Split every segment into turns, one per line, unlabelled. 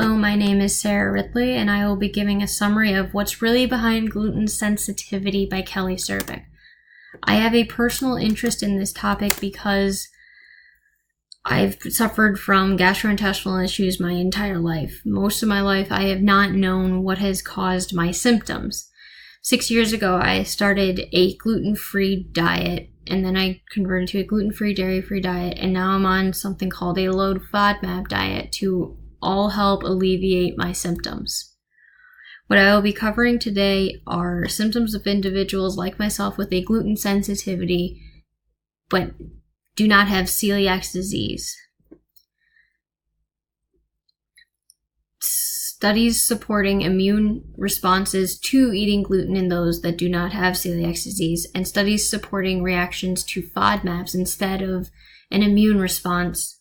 Hello, my name is Sarah Ridley, and I will be giving a summary of What's Really Behind Gluten Sensitivity by Kelly Cervic. I have a personal interest in this topic because I've suffered from gastrointestinal issues my entire life. Most of my life, I have not known what has caused my symptoms. 6 years ago, I started a gluten-free diet, and then I converted to a gluten-free, dairy-free diet, and now I'm on something called a low FODMAP diet to all help alleviate my symptoms. What I will be covering today are symptoms of individuals like myself with a gluten sensitivity, but do not have celiac disease. Studies supporting immune responses to eating gluten in those that do not have celiac disease, and studies supporting reactions to FODMAPs instead of an immune response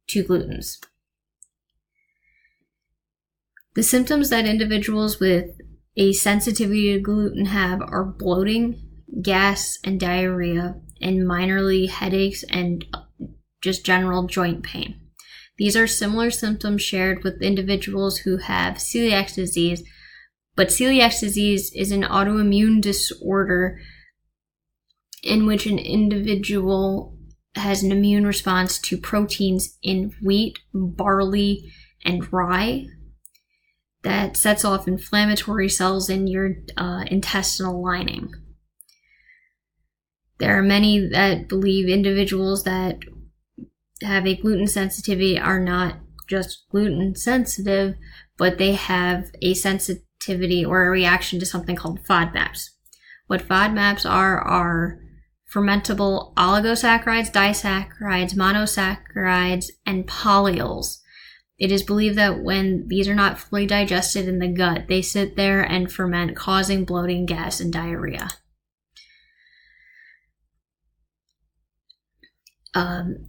to glutens. The symptoms that individuals with a sensitivity to gluten have are bloating, gas, and diarrhea, and minorly headaches and just general joint pain. These are similar symptoms shared with individuals who have celiac disease, but celiac disease is an autoimmune disorder in which an individual has an immune response to proteins in wheat, barley, and rye that sets off inflammatory cells in your intestinal lining. There are many that believe individuals that have a gluten sensitivity are not just gluten sensitive, but they have a sensitivity or a reaction to something called FODMAPs. What FODMAPs are fermentable oligosaccharides, disaccharides, monosaccharides, and polyols. It is believed that when these are not fully digested in the gut, they sit there and ferment, causing bloating, gas, and diarrhea. An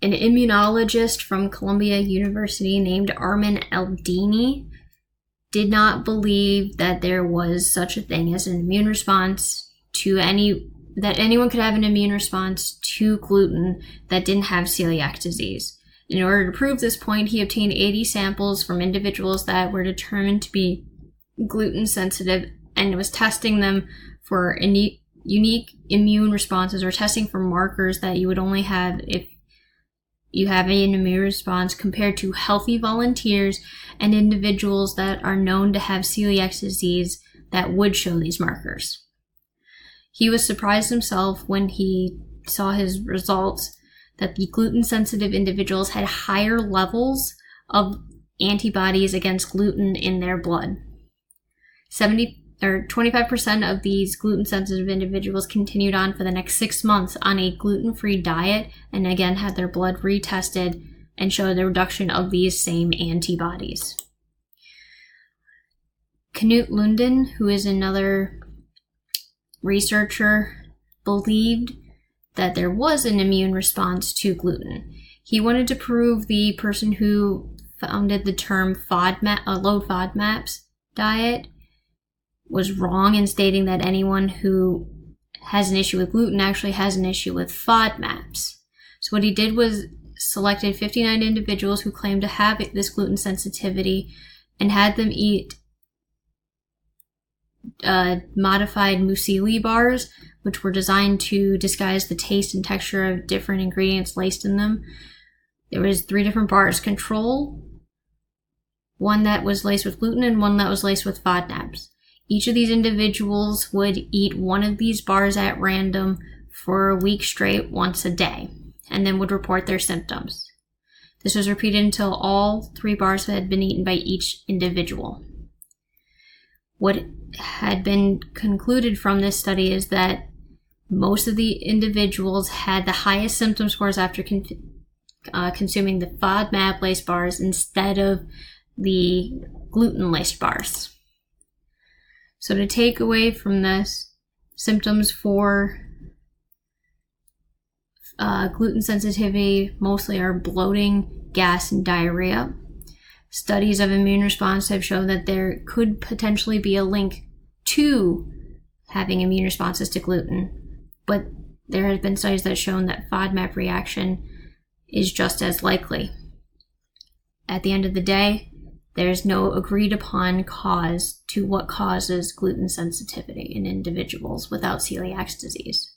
immunologist from Columbia University named Armin Eldini did not believe that there was such a thing as an immune response to that anyone could have an immune response to gluten that didn't have celiac disease. In order to prove this point, he obtained 80 samples from individuals that were determined to be gluten sensitive and was testing them for unique immune responses, or testing for markers that you would only have if you have an immune response, compared to healthy volunteers and individuals that are known to have celiac disease that would show these markers. He was surprised himself when he saw his results that the gluten-sensitive individuals had higher levels of antibodies against gluten in their blood. 25% of these gluten-sensitive individuals continued on for the next 6 months on a gluten-free diet, and again had their blood retested and showed the reduction of these same antibodies. Knut Lunden, who is another researcher, believed that there was an immune response to gluten. He wanted to prove the person who founded the term low FODMAPs diet was wrong in stating that anyone who has an issue with gluten actually has an issue with FODMAPs. So what he did was selected 59 individuals who claimed to have this gluten sensitivity and had them eat modified muesli bars, which were designed to disguise the taste and texture of different ingredients laced in them. There was 3 different bars: control, one that was laced with gluten, and one that was laced with FODMAPs. Each of these individuals would eat one of these bars at random for a week straight, once a day, and then would report their symptoms. This was repeated until all 3 bars had been eaten by each individual. What had been concluded from this study is that most of the individuals had the highest symptom scores after consuming the FODMAP-laced bars instead of the gluten-laced bars. So to take away from this, symptoms for gluten sensitivity mostly are bloating, gas, and diarrhea. Studies of immune response have shown that there could potentially be a link to having immune responses to gluten, but there have been studies that have shown that FODMAP reaction is just as likely. at the end of the day, there's no agreed upon cause to what causes gluten sensitivity in individuals without celiac disease.